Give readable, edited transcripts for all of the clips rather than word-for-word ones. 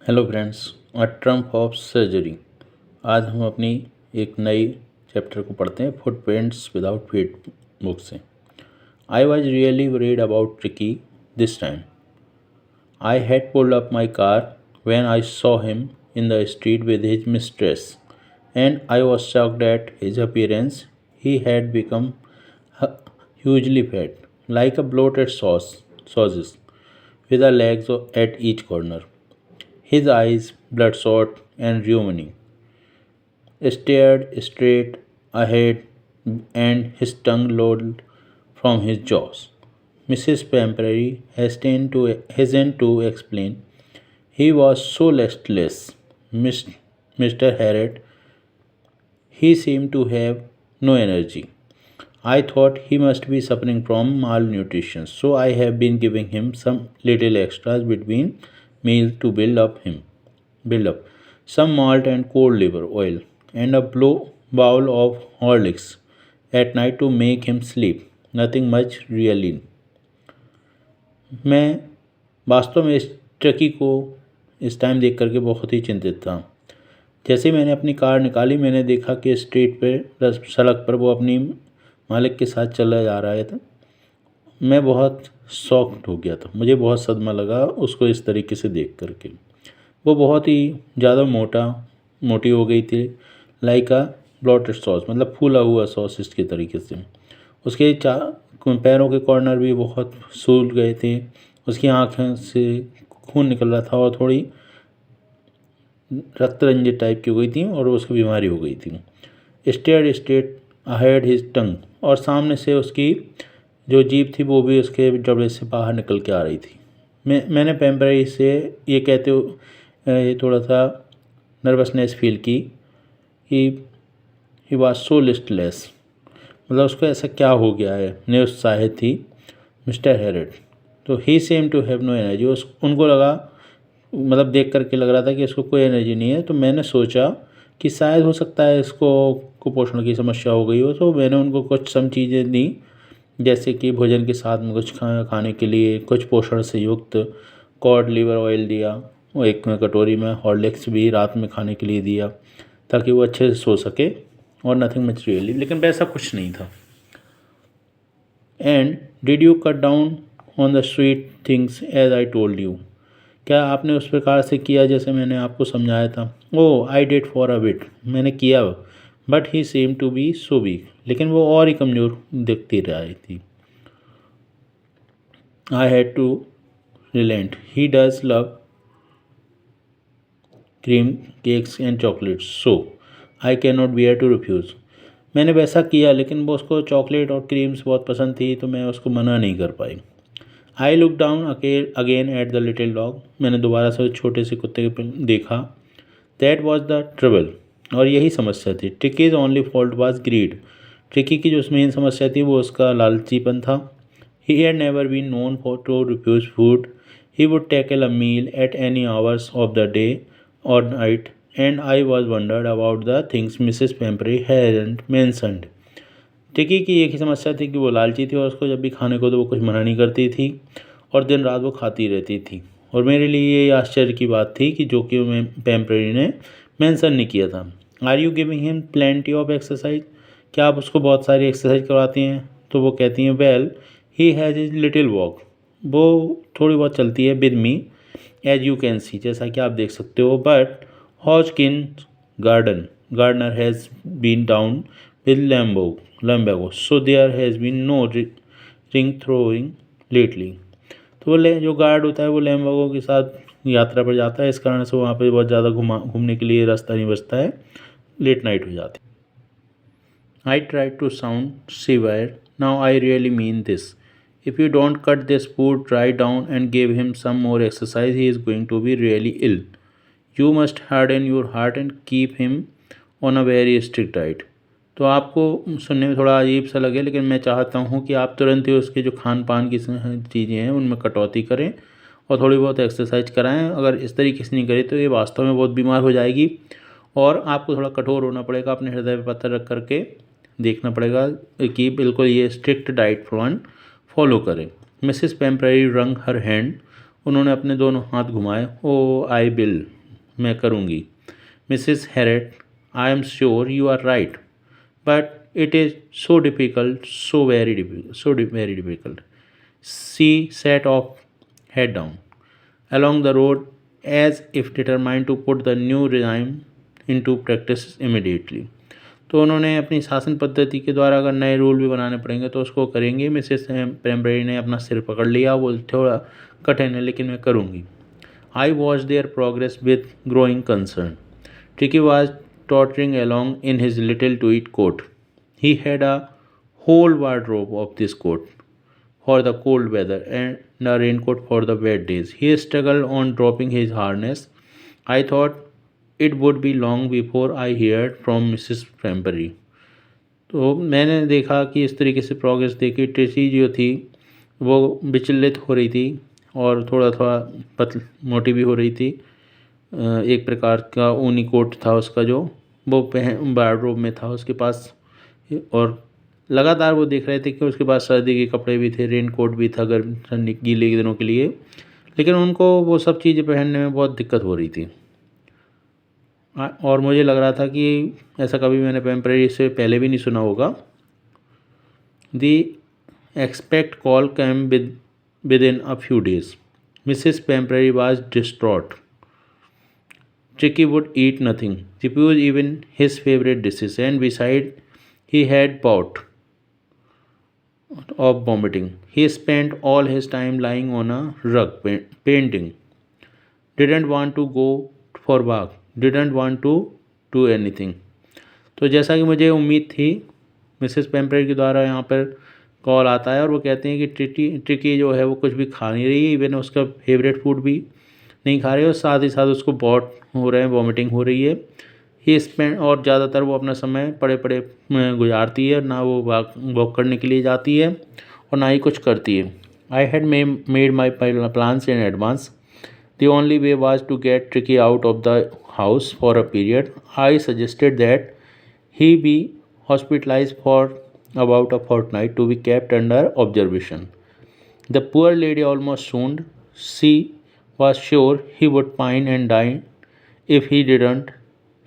Hello friends, a Trump of surgery. आज हम अपनी एक नई चैप्टर को पढ़ते हैं, फुटप्रिंट्स विदाउट फीट बुक से। I was really worried about tricky this time. I had pulled up my car when I saw him in the street with his mistress, and I was shocked at his appearance. He had become hugely fat, like a bloated sausage, with the legs at each corner. His eyes, bloodshot and rheumy, stared straight ahead, and his tongue lolled from his jaws. Mrs. Pampery hastened to explain. He was so listless, Mr. Harriet. He seemed to have no energy. I thought he must be suffering from malnutrition, so I have been giving him some little extras between meals to build up some malt and cold liver oil, and a bowl of Horlicks at night to make him sleep. Nothing much really. मैं वास्तव में इस ट्रकी को इस time देख करके बहुत ही चिंतित था। जैसे ही मैंने अपनी कार निकाली, मैंने देखा कि स्ट्रीट पे सड़क पर वो अपनी मालिक के साथ चला जा रहा था। मैं बहुत शॉक्ड हो गया था, मुझे बहुत सदमा लगा उसको इस तरीके से देख करके। वो बहुत ही ज़्यादा मोटी हो गई थी, लाइक अ ब्लॉटेड सॉस, मतलब फूला हुआ सॉस इसके तरीके से। उसके पैरों के कॉर्नर भी बहुत सूल गए थे, उसकी आँखें से खून निकल रहा था और थोड़ी रक्त रंजित टाइप की हो गई थी और उसकी बीमारी हो गई थी। स्ट्रेट अहेड हिज टंग, और सामने से उसकी जो जीभ थी वो भी उसके जबड़े से बाहर निकल के आ रही थी। मैंने पेम्परी से ये कहते हुए थोड़ा सा नर्वसनेस फील की कि ही वॉज सो लिस्टलेस, मतलब उसको ऐसा क्या हो गया है, निरुत्साहित थी मिस्टर हैरेट। तो he seemed to have no energy, उनको लगा, मतलब देख करके लग रहा था कि इसको कोई एनर्जी नहीं है। तो मैंने सोचा कि शायद हो सकता है इसको कुपोषण की समस्या हो गई हो, तो मैंने उनको कुछ सम चीज़ें दी, जैसे कि भोजन के साथ में कुछ खाने के लिए कुछ पोषण से युक्त कॉड लिवर ऑयल दिया, और एक कटोरी में हॉर्लिक्स भी रात में खाने के लिए दिया ताकि वो अच्छे से सो सके, और नथिंग मच रियली, लेकिन वैसा कुछ नहीं था। And did you cut down on the sweet things as I told you, क्या आपने उस प्रकार से किया जैसे मैंने आपको समझाया था? Oh I did for a bit, मैंने किया, but he seemed to be so weak, लेकिन वो और ही कमज़ोर दिखती रही थी। I had to relent, he does love cream cakes and chocolates, so I can not bear to refuse. मैंने वैसा किया, लेकिन वो उसको चॉकलेट और क्रीम्स बहुत पसंद थी, तो मैं उसको मना नहीं कर पाई। I look down again at the little dog, मैंने दोबारा से उस छोटे से कुत्ते पे देखा। दैट वॉज द ट्रबल, और यही समस्या थी। Tricki's only fault was greed, Tricki की जो मेन समस्या थी वो उसका लालचीपन था। He had never been known for to refuse food, he would tackle a meal at any hours of the day और night, and I was wondered about the things Mrs Pumphrey hadn't mentioned. Tricki की एक ही समस्या थी कि वो लालची थी, और उसको जब भी खाने को तो वो कुछ मना नहीं करती थी, और दिन रात वो खाती रहती थी। और मेरे लिए ये आश्चर्य की बात थी कि जो कि मैं पेम्परी ने मेंशन नहीं किया था। Are you giving him plenty of exercise, क्या आप उसको बहुत सारी एक्सरसाइज करवाती हैं? तो वो कहती हैं, well he has his little walk, वो थोड़ी बहुत चलती है with me as you can see, जैसा कि आप देख सकते हो, but Hodgkin gardener has been down with Lambago, so there has been no ring throwing lately. तो वो जो गार्ड होता है वो लैम्बागो के साथ यात्रा पर जाता है, इस कारण से वहाँ पे बहुत ज़्यादा घूमने के लिए रास्ता नहीं बचता है, लेट नाइट हो जाती है। I try to sound severe, now I really mean this, if you don't cut this food right down and give him some more exercise, he is going to be really ill, you must harden your heart and keep him on a very strict diet. तो आपको सुनने में थोड़ा अजीब सा लगे, लेकिन मैं चाहता हूँ कि आप तुरंत ही उसके जो खान पान की चीज़ें हैं उनमें कटौती करें और थोड़ी बहुत एक्सरसाइज कराएं। अगर इस तरीके से नहीं करें तो ये वास्तव में बहुत बीमार हो जाएगी, और आपको थोड़ा कठोर होना पड़ेगा, अपने हृदय पर पत्थर रख करके देखना पड़ेगा कि बिल्कुल ये स्ट्रिक्ट डाइट प्लान फॉलो करें। मिसिस पेम्परी रंग हर हैंड, उन्होंने अपने दोनों हाथ घुमाए। ओ आई विल, मैं करूँगी। Mrs Herriot, I am sure you are right, but it is so difficult, very difficult. She set off head down along the road as if determined to put the new regime into practice immediately. तो उन्होंने अपनी शासन पद्धति के द्वारा अगर नए rule भी बनाने पड़ेंगे तो उसको करेंगे। मिसेस पेम्बरी ने अपना सिर पकड़ लिया। वो थोड़ा कठिन है लेकिन मैं करूँगी। I watch there progress with growing concern. Tricky was tottering along in his little tweed coat. He had a whole wardrobe of this coat for the cold weather and a raincoat for the wet days. He struggled on dropping his harness. I thought it would be long before I heard from Mrs. Pemberley. तो मैंने देखा कि इस तरीके से progress देखी। Tracy जो थी वो विचलित हो रही थी और थोड़ा थोड़ा पतली मोटी भी हो रही थी। एक प्रकार का ऊनी कोट था उसका जो वो वार्डरोब में था उसके पास, और लगातार वो देख रहे थे कि उसके पास सर्दी के कपड़े भी थे, रेन कोट भी था गर्म ठंडी गीले के दिनों के लिए, लेकिन उनको वो सब चीज़ें पहनने में बहुत दिक्कत हो रही थी। और मुझे लग रहा था कि ऐसा कभी मैंने पेम्परेरी से पहले भी नहीं सुना होगा। The expect call came within a few days. Mrs Pumphrey was distraught. Tricky would eat nothing, refuse even his favorite dishes, and beside, he had bought of vomiting. He spent all his time lying on a rug, painting. Didn't want to go for walk. Didn't want to do anything. तो जैसा कि मुझे उम्मीद थी, Mrs पेम्परेरी के द्वारा यहाँ पर कॉल आता है और वो कहते हैं कि ट्रिकी जो है वो कुछ भी खा नहीं रही है, इवन उसका फेवरेट फूड भी नहीं खा रही है, और साथ ही साथ उसको बहुत हो रहे हैं, वॉमिटिंग हो रही है। ही स्पेंड, और ज़्यादातर वो अपना समय पड़े पड़े गुजारती है, ना वो वॉक करने के लिए जाती है और ना ही कुछ करती है। I had made my plans in advance. The only way was to get Tricki out of the house for a period. I suggested that he be hospitalized for about a fortnight to be kept under observation. The poor lady almost swooned. She was sure he would pine and die if he didn't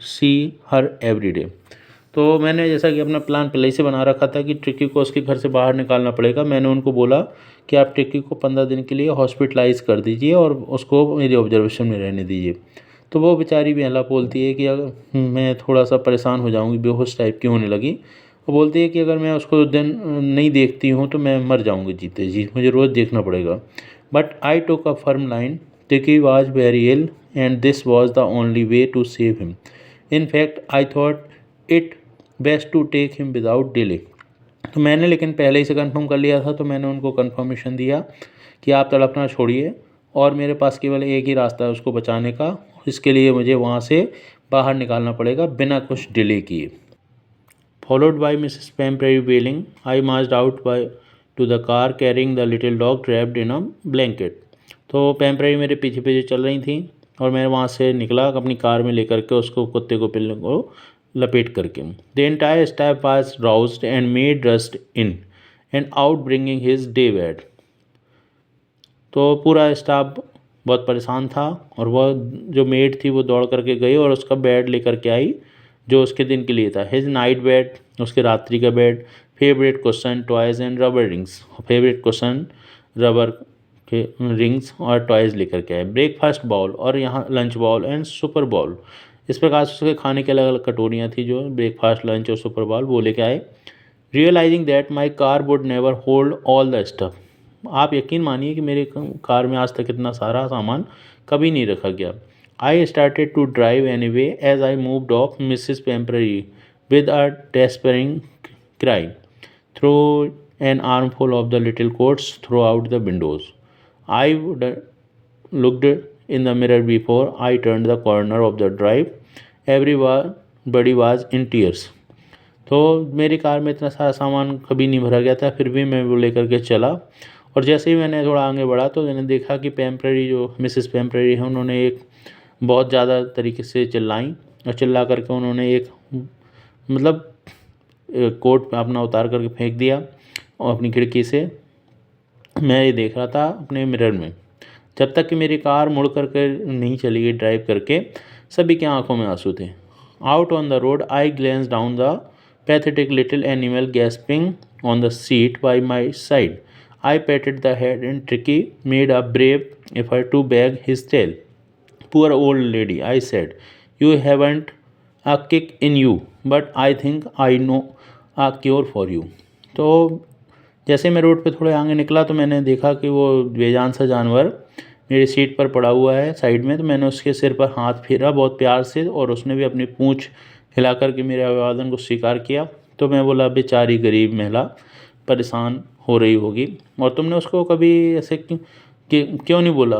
see her every day. तो मैंने जैसा कि अपना plan पहले से बना रखा था कि ट्रिकी को उसके घर से बाहर निकालना पड़ेगा। मैंने उनको बोला कि आप ट्रिकी को 15 दिन के लिए हॉस्पिटलाइज कर दीजिए और उसको मेरी ऑब्जर्वेशन में रहने दीजिए। तो वो बेचारी भी हला बोलती है कि अगर मैं थोड़ा सा परेशान हो जाऊंगी, बेहोश टाइप की होने लगी। वो बोलती है कि अगर मैं उसको दिन नहीं देखती हूँ तो मैं मर जाऊंगी जीते जी, मुझे रोज़ देखना पड़ेगा। But I took a firm line. Tricki was very ill and this was the only way to save him. In fact I thought it best to take him without delay. तो मैंने लेकिन पहले ही से कंफर्म कर लिया था, तो मैंने उनको कंफर्मेशन दिया कि आप तड़पना छोड़िए और मेरे पास केवल एक ही रास्ता है उसको बचाने का। इसके लिए मुझे वहाँ से बाहर निकालना पड़ेगा बिना कुछ डिले किए। Followed by Mrs Pumphrey wailing, I marched out by to the car carrying the little dog wrapped in a blanket. तो पेम्परेरी मेरे पीछे पीछे चल रही थी और मैं वहाँ से निकला अपनी कार में लेकर के उसको, कुत्ते को पिल्ले को लपेट करके. The entire staff was roused and made rushed in and out bringing his day bed. तो पूरा स्टाफ बहुत परेशान था और वह जो मेड थी वो दौड़ करके गई और उसका बेड लेकर के आई जो उसके दिन के लिए था. हिज नाइट बेड, उसके रात्रि का bed, favourite question, toys and rubber rings. Favourite question, rubber के रिंग्स और टॉयज़ लेकर के आए. ब्रेकफास्ट बाउल और यहाँ lunch bowl and supper bowl. इस प्रकार से उसके खाने की अलग अलग कटोरियाँ थी जो ब्रेकफास्ट, लंच और सुपर बाउल वो लेके आए. Realising that my car would never hold all the stuff. आप यकीन मानिए कि मेरे कार में आज तक इतना सारा सामान कभी नहीं रखा गया. I started to drive anyway as I moved off Mrs Pumphrey with a despairing cry threw an armful of the little coats throughout the windows. I looked in the mirror before I turned the corner of the drive. Everybody was in tears. तो मेरी car में इतना सारा सामान कभी नहीं भरा गया था, फिर भी मैं वो लेकर के चला. और जैसे ही मैंने थोड़ा आगे बढ़ा तो मैंने देखा कि पेम्परेरी जो मिसेस पेम्परेरी है उन्होंने एक बहुत ज़्यादा तरीके से चिल्लाई और चिल्ला करके उन्होंने एक मतलब कोट अपना उतार करके फेंक दिया और अपनी खिड़की से. मैं ये देख रहा था अपने मिरर में. जब तक कि मेरी कार मुड़ कर नहीं चली गई ड्राइव करके। सभी की आंखों में आंसू थे। Out on the road I glance down the pathetic little animal gasping on the seat by my side. I patted the head and Tricki made a brave effort to bag his tail. Poor old lady, I said, you haven't a kick in you, but I think I know a cure for you. तो जैसे मैं road पे थोड़े आगे निकला तो मैंने देखा कि वो बेजान सा जानवर मेरी सीट पर पड़ा हुआ है साइड में। तो मैंने उसके सिर पर हाथ फेरा बहुत प्यार से और उसने भी अपनी पूँछ हिला कर के मेरे अभिवादन को स्वीकार किया। तो मैं बोला, बेचारी गरीब महिला परेशान हो रही होगी, और तुमने उसको कभी ऐसे कि क्यों नहीं बोला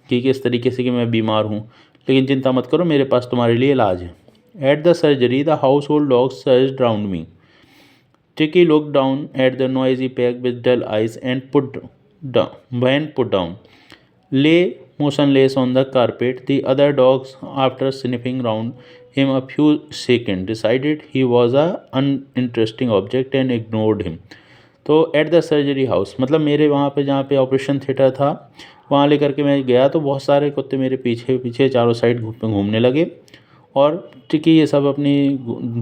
कि किस तरीके से कि मैं बीमार हूँ, लेकिन चिंता मत करो, मेरे पास तुम्हारे लिए इलाज है। At the surgery the house hold dogs surged round me. Tricky looked down at the noisy pack with dull eyes and put down. Lay motionless on the carpet. The other dogs, after sniffing round him a few seconds, decided he was a uninteresting object and ignored him. तो at the surgery house मतलब मेरे वहाँ पे जहाँ पे operation theatre था वहाँ लेकर के मैं गया तो बहुत सारे कुत्ते मेरे पीछे पीछे चारों साइड घूमने लगे। और टिकी ये सब अपनी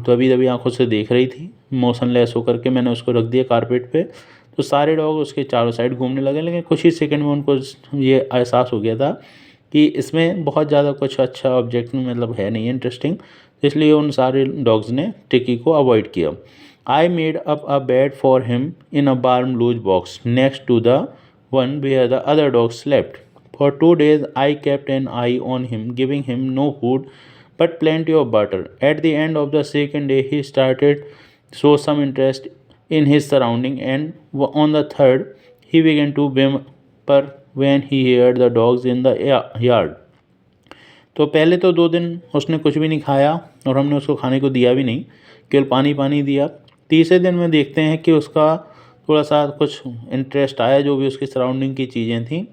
दबी दबी आंखों से देख रही थी। मोशनलेस होकर के मैंने उसको रख दिया कारपेट पे, तो सारे डॉग उसके चारों साइड घूमने लगे। लेकिन कुछ ही सेकंड में उनको ये एहसास हो गया था कि इसमें बहुत ज़्यादा कुछ अच्छा ऑब्जेक्ट मतलब है नहीं इंटरेस्टिंग, इसलिए उन सारे डॉग्स ने टिकी को अवॉइड किया। I made up a bed for him in a warm loose box next to the one where the other dogs slept. For 2 days I kept an eye on him, giving him no food but plenty of butter. At the end of the second day he started to show some interest in his surrounding, and on the third he began to whimper when he heard the dogs in the yard. तो पहले तो 2 दिन उसने कुछ भी नहीं खाया और हमने उसको खाने को दिया भी नहीं, केवल पानी पानी दिया। तीसरे दिन में देखते हैं कि उसका थोड़ा सा कुछ इंटरेस्ट आया, जो भी उसकी सराउंडिंग की चीज़ें थीं,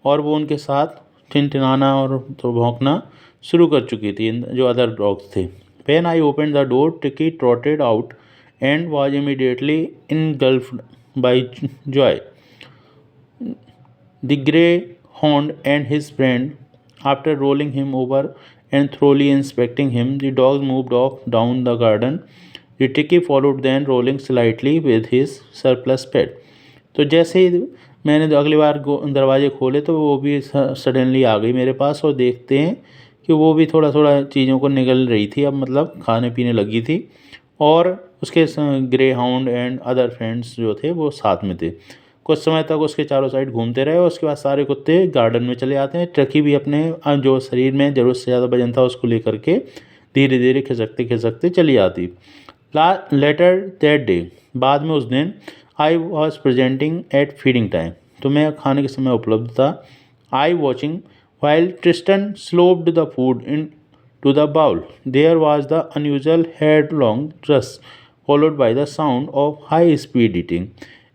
और वो उनके साथ टिनटिनाना और तो भौंकना शुरू कर चुकी थी जो अदर डॉग्स थे। When I open the door Tricki trotted out and was immediately engulfed by joy. The grey hound and his friend, after rolling him over and thoroughly inspecting him, the dogs moved off down the garden. The Ticky followed, then rolling slightly with his surplus pet. तो जैसे ही मैंने अगली बार दरवाजे खोले तो वो भी suddenly आ गई मेरे पास, और देखते हैं कि वो भी थोड़ा थोड़ा चीज़ों को निगल रही थी, अब मतलब खाने पीने लगी थी, और उसके grey hound and other friends जो थे वो साथ में थे। कुछ समय तक उसके चारों साइड घूमते रहे और उसके बाद सारे कुत्ते गार्डन में चले आते हैं। ट्रकी भी अपने जो शरीर में ज़रूरत से ज़्यादा वजन था उसको लेकर के धीरे धीरे खिसकते खिसकते चली आती। लेटर दैट डे, बाद में उस दिन, I was presenting at feeding time, तो मैं खाने के समय उपलब्ध था। I watching while Tristan sloped the food into the bowl. There was the unusual headlong rush, followed by the sound of high-speed eating.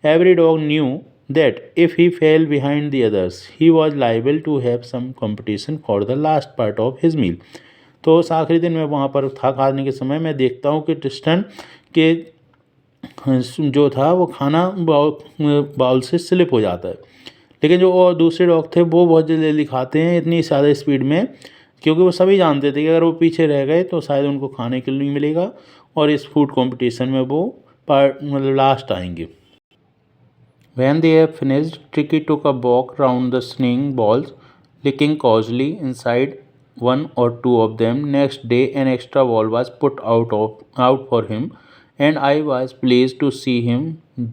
Every dog knew that if he fell behind the others, he was liable to have some competition for the last part of his meal. तो उस आखिरी दिन मैं वहाँ पर था खाने के समय, मैं देखता हूँ कि ट्रिस्टन के जो था वो खाना बाउल से स्लिप हो जाता है, लेकिन जो और दूसरे डॉग थे वो बहुत जल्दी खाते हैं इतनी ज़्यादा स्पीड में, क्योंकि वो सभी जानते थे कि अगर वो पीछे रह गए तो शायद उनको खाने के लिए नहीं मिलेगा और इस फूड कंपटीशन में वो मतलब लास्ट आएंगे। When they have finished, Tricky took a walk round the swinging balls, licking cautiously inside one or two of them. Next day, an extra ball was put out for him, and I was pleased to see him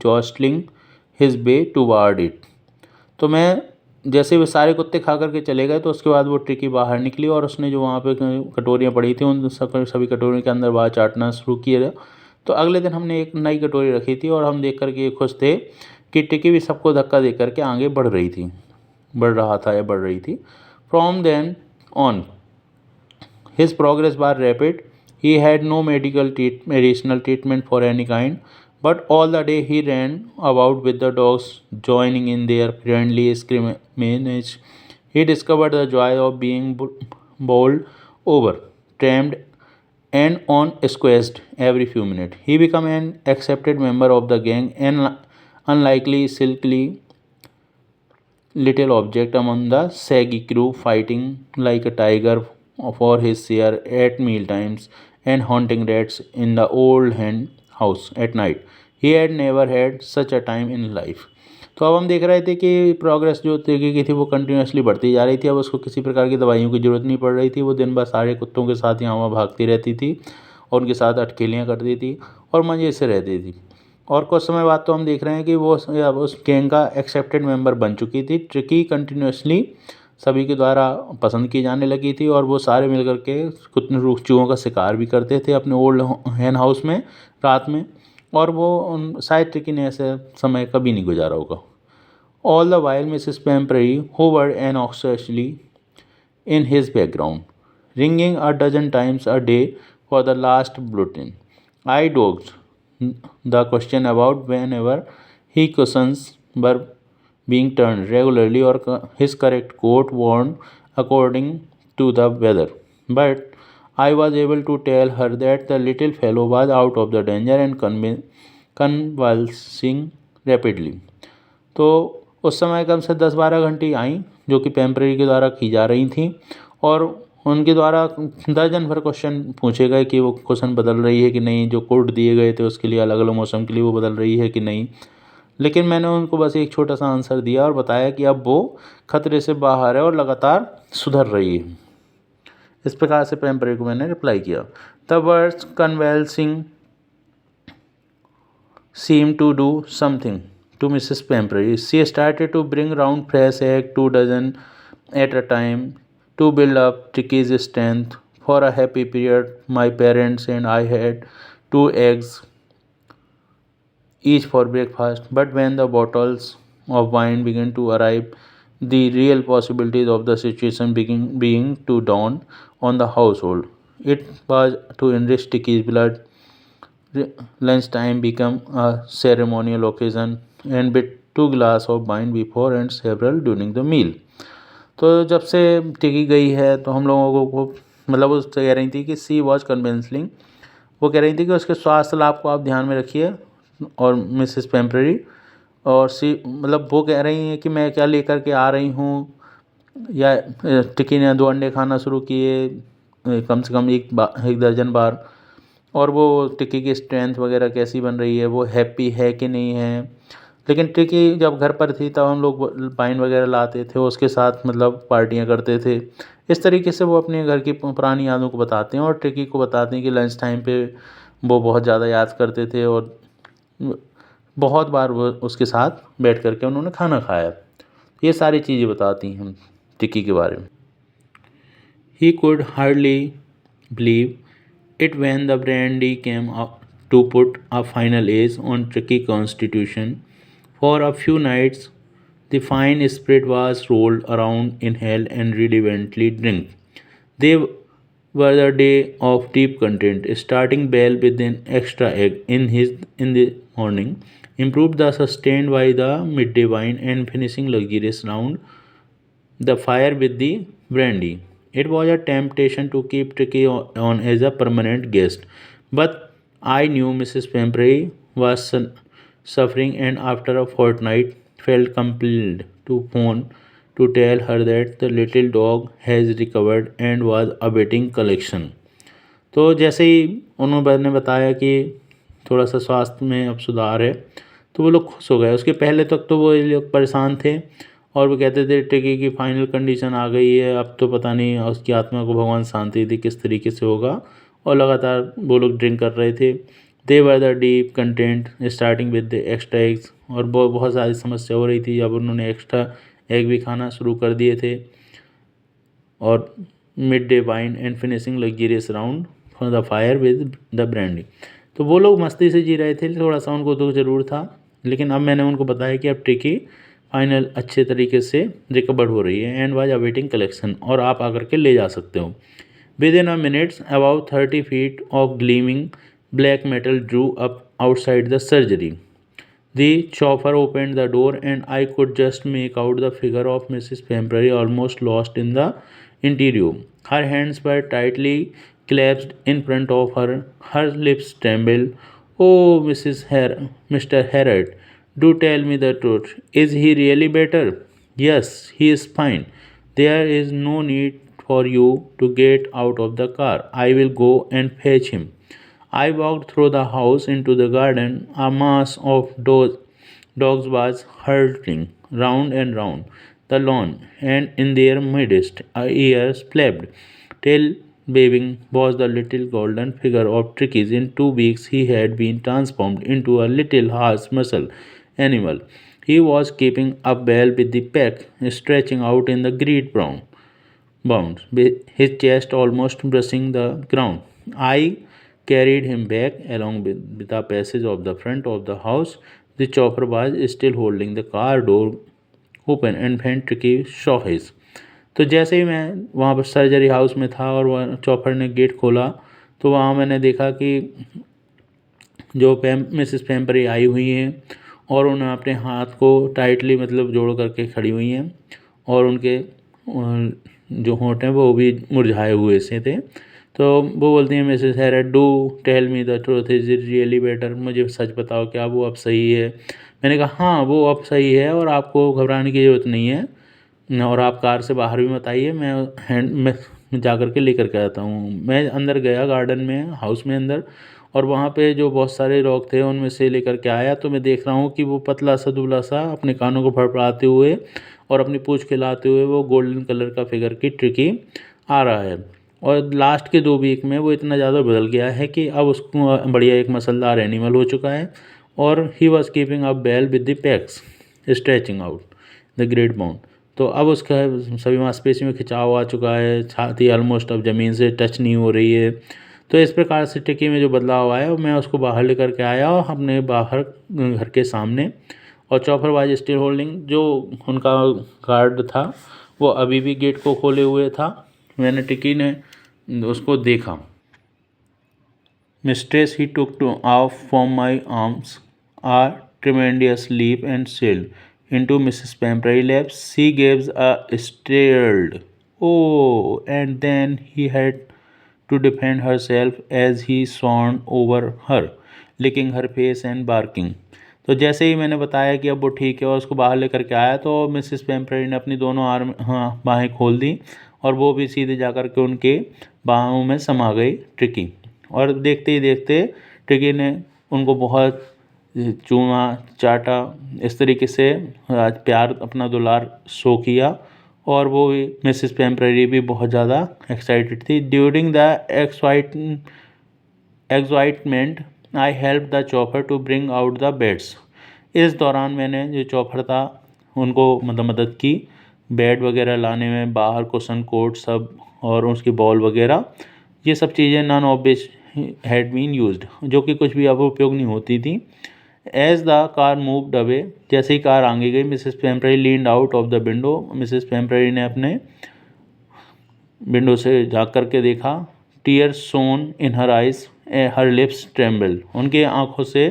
jostling his way toward it. तो मैं जैसे वो सारे कुत्ते खा करके चले गए तो उसके बाद वो ट्रिकी बाहर निकली और उसने जो वहाँ पे कटोरियाँ पड़ी थी उन सभी कटोरियों के अंदर बाहर चाटना शुरू किया। तो अगले दिन हमने एक नई कटोरी रखी थी और हम देख करके खुश थे कि टिकी भी सबको धक्का दे करके आगे बढ़ रही थी। From then on his progress बार rapid. He had no medicinal treatment for any kind, but all the day he ran about with the dogs joining in their friendly scrimmage. He discovered the joy of being bowled over, tamed, and on squeezed every few minutes. He became an accepted member of the gang and unlikely silkily little object among the saggy crew, fighting like a tiger for his share at meal times and hunting rats in the old hen house at night. He had never had such a time in life. तो अब हम देख रहे थे कि progress जो तरीके की थी वो कंटिन्यूसली बढ़ती जा रही थी। अब उसको किसी प्रकार की दवाइयों की ज़रूरत नहीं पड़ रही थी। वो दिन भर सारे कुत्तों के साथ यहाँ वहाँ भागती रहती थी और उनके साथ अटखेलियाँ करती थी और मज़े से रहती थी। और कुछ समय बाद तो हम देख रहे हैं कि वो अब उस गैंग का एक्सेप्टेड मेंबर बन चुकी थी। ट्रिकी कंटिन्यूसली सभी के द्वारा पसंद की जाने लगी थी और वो सारे मिलकर के कुछ चूहों का शिकार भी करते थे अपने ओल्ड हैन हाउस में रात में। और वो शायद ट्रिकी ने ऐसे समय कभी नहीं गुजारा होगा। All the while Mrs Pumphrey hovered anxiously in his background, ringing a dozen times a day for the last bulletin. I dodged the question about whenever his cushions were being turned regularly or his correct coat worn according to the weather. But I was able to tell her that the little fellow was out of the danger and convulsing rapidly. तो उस समय कम से 10-12 घंटी आईं जो कि पेम्परेरी के द्वारा की जा रही थीं और उनके द्वारा दर्जन भर क्वेश्चन पूछे गए कि वो क्वेश्चन बदल रही है कि नहीं, जो कोड दिए गए थे उसके लिए अलग अलग मौसम के लिए वो बदल रही है कि नहीं। लेकिन मैंने उनको बस एक छोटा सा आंसर दिया और बताया कि अब वो खतरे से बाहर है और लगातार सुधर रही है। इस प्रकार से पेम्परेरी को मैंने रिप्लाई किया। The words convalescing seemed to do something to Mrs. Pemberley. She started to bring round fresh egg 2 dozen at a time to build up Tricky's strength. For a happy period, my parents and I had 2 eggs each for breakfast. But when the bottles of wine began to arrive, the real possibilities of the situation being to dawn on the household. It was to enrich Tricky's blood. Lunchtime became a ceremonial occasion and with 2 glass of wine before and several during the meal. तो जब से टिकी गई है तो हम लोगों को मतलब वो कह रही थी कि सी वॉज कन्विंसिंग, वो कह रही थी कि उसके स्वास्थ्य लाभ को आप ध्यान में रखिए और मिसेस पेम्परेरी, और सी मतलब वो कह रही हैं कि मैं क्या लेकर के आ रही हूँ, या टिकी ने 2 अंडे खाना शुरू किए कम से कम एक दर्जन बार, और वो टिकी की स्ट्रेंथ वगैरह कैसी बन रही है, वो हैप्पी है कि नहीं है। लेकिन टिकी जब घर पर थी तब हम लोग वाइन वगैरह लाते थे, उसके साथ मतलब पार्टियां करते थे। इस तरीके से वो अपने घर की पुरानी यादों को बताते हैं और टिकी को बताते हैं कि लंच टाइम पे वो बहुत ज़्यादा याद करते थे और बहुत बार वो उसके साथ बैठ कर के उन्होंने खाना खाया। ये सारी चीज़ें बताती हैं टिकी के बारे में। He could hardly believe it when the brandy came up to put a final edge on tricky constitution. For a few nights, the fine spirit was rolled around in hell and relevantly drink. They were the day of deep content, starting Bell with an extra egg in the morning, improved the sustained by the midday wine, and finishing luxurious round the fire with the brandy. It was a temptation to keep Tricky on as a permanent guest, but I knew Mrs. Pemberley was suffering, and after a fortnight, felt compelled to phone to tell her that the little dog has recovered and was awaiting collection. तो जैसे ही उन्होंने बताया कि थोड़ा सा स्वास्थ्य में अब सुधार है तो वो लोग खुश हो गए। उसके पहले तक तो वो लोग परेशान थे और वो कहते थे टिकी की फाइनल कंडीशन आ गई है, अब तो पता नहीं उसकी आत्मा को भगवान शांति दी किस तरीके से होगा, और लगातार वो लोग ड्रिंक कर रहे थे। They were the deep content starting with the extra eggs, और बहुत सारी समस्या हो रही थी, अब उन्होंने एक्स्ट्रा एग भी खाना शुरू कर दिए थे, और mid day wine and finishing luxurious round for the fire with the brandy. तो वो लोग मस्ती से जी रहे थे, थोड़ा सा उनको दुख जरूर था, लेकिन अब मैंने उनको बताया कि अब टिकी फाइनल अच्छे तरीके से रिकवर हो रही है एंड वाज अवेटिंग कलेक्शन, और आप आकर के ले जा सकते हो। With in a minutes about 30 feet of gleaming black metal Drew up outside the surgery. The chauffeur opened the door and I could just make out the figure of Mrs. Pemberley almost lost in the interior. Her hands were tightly clasped in front of her. Her lips trembled. "Oh, Mr. Harriet, do tell me the truth. Is he really better?" Yes, he is fine. There is no need for you to get out of the car. I will go and fetch him. I walked through the house into the garden. A mass of dogs was hurtling round and round the lawn, and in their midst, ears flapped, tail waving, was the little golden figure of Tricky's. In 2 weeks, he had been transformed into a little harsh muscle animal. He was keeping up well with the pack, stretching out in the great brown bounds, his chest almost brushing the ground. I carried him back along with the passage of the front of the house. The chopper was still holding the car door open and when Tricky saw his. तो जैसे ही मैं वहाँ पर surgery house में था और वह chopper ने गेट खोला तो वहाँ मैंने देखा कि जो मिसेस पेम्परी आई हुई हैं और उन्होंने अपने हाथ को टाइटली मतलब जोड़ करके खड़ी हुई हैं और उनके जो होंठ हैं वो भी मुरझाए हुए से थे। तो वो बोलती हैं Mrs Herriot, do tell me the truth, is it really better, मुझे सच बताओ क्या वो अब सही है। मैंने कहा हाँ वो अब सही है और आपको घबराने की ज़रूरत नहीं है और आप कार से बाहर भी मत आइए, मैं जा कर के लेकर के आता हूँ। मैं अंदर गया गार्डन में हाउस में अंदर और वहाँ पे जो बहुत सारे लोग थे उनमें से लेकर के आया तो मैं देख रहा हूँ कि वो पतला सा दुबला सा अपने कानों को फड़फड़ाते हुए और अपनी पूँछ खिलाते हुए वो गोल्डन कलर का फिगर की ट्रिकी आ रहा है। और लास्ट के 2 वीक में वो इतना ज़्यादा बदल गया है कि अब उसको बढ़िया एक मसलदार एनिमल हो चुका है और he was keeping a bell with the packs stretching out the great bound. तो अब उसका सभी मांसपेशी में खिंचाव आ चुका है, छाती ऑलमोस्ट अब ज़मीन से टच नहीं हो रही है। तो इस प्रकार से टिक्की में जो बदलाव आया मैं उसको बाहर लेकर के आया और हमने बाहर घर के सामने और चॉपर वाज स्टिल होल्डिंग, जो उनका गार्ड था वो अभी भी गेट को खोले हुए था। मैंने टिक्की ने उसको देखा। Mistress he took to off from my arms a tremendous leap and sailed into Mrs. Pemberley's lap. She gave a startled "Oh!" and then he had to defend herself as he swarmed over her, licking her face and barking. तो जैसे ही मैंने बताया कि अब वो ठीक है और उसको बाहर लेकर के आया तो मिसेस पेम्परी ने अपनी दोनों बाहें खोल दी और वो भी सीधे जाकर के उनके बाहों में समा गई ट्रिकी। और देखते ही देखते ट्रिकी ने उनको बहुत चूमा चाटा, इस तरीके से प्यार अपना दुलार शो किया और वो भी मिसेस पेम्परी भी बहुत ज़्यादा एक्साइटेड थी। During the excitement I help the chauffeur to bring out the beds. इस दौरान मैंने जो चॉपर था उनको मदद की बेड वगैरह लाने में, बाहर कुशन कोट सब और उसकी बॉल वगैरह, ये सब चीज़ें none of which had been used, जो कि कुछ भी अब उपयोग नहीं होती थी। As the car moved away, जैसे ही कार आगे गई Mrs Pumphrey leaned out of the window. Mrs Pumphrey ने अपने विंडो से झाँक करके देखा। Tears shone in her eyes, her lips tremble, उनके आँखों से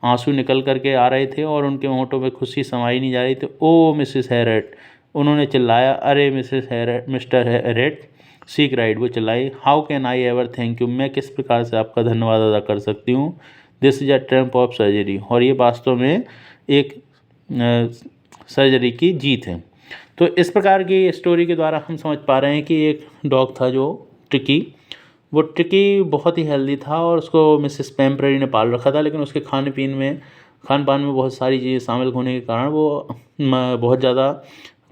आंसू निकल करके आ रहे थे और उनके होंठों में खुशी समाई नहीं जा रही थी। ओ मिसेस हैरेट, उन्होंने चिल्लाया। अरे मिसेस हैरेट, मिस्टर हैरेट, सी क्राइड, वो चिल्लाई। How can I ever thank you, मैं किस प्रकार से आपका धन्यवाद अदा कर सकती हूँ। This is a Trump of surgery, और ये वास्तव में एक सर्जरी की जीत है। तो इस प्रकार की स्टोरी के द्वारा हम समझ पा रहे हैं कि एक डॉग था जो ट्रिकी, वो ट्रिकी बहुत ही हेल्दी था और उसको मिसेस पेम्परी ने पाल रखा था, लेकिन उसके खान पान में बहुत सारी चीज़ें शामिल होने के कारण वो बहुत ज़्यादा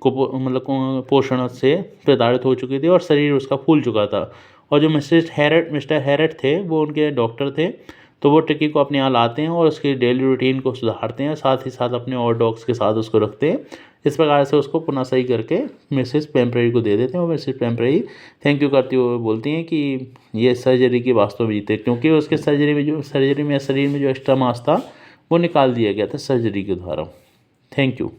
पोषण से प्रताड़ित हो चुकी थी और शरीर उसका फूल चुका था। और जो मिस्टर हैरेट थे वो उनके डॉक्टर थे, तो वो ट्रिकी को अपने यहाँ लाते हैं और उसकी डेली रूटीन को सुधारते हैं, साथ ही साथ अपने और डॉग्स के साथ उसको रखते हैं। इस प्रकार से उसको पुनः सही करके मिसेस पेम्परी को दे देते हैं और मिसेस पेम्परी थैंक यू करती हुए बोलती हैं कि ये सर्जरी की वास्तव में जीते, क्योंकि उसके शरीर में जो एक्स्ट्रा मांस था वो निकाल दिया गया था सर्जरी के द्वारा। Thank you.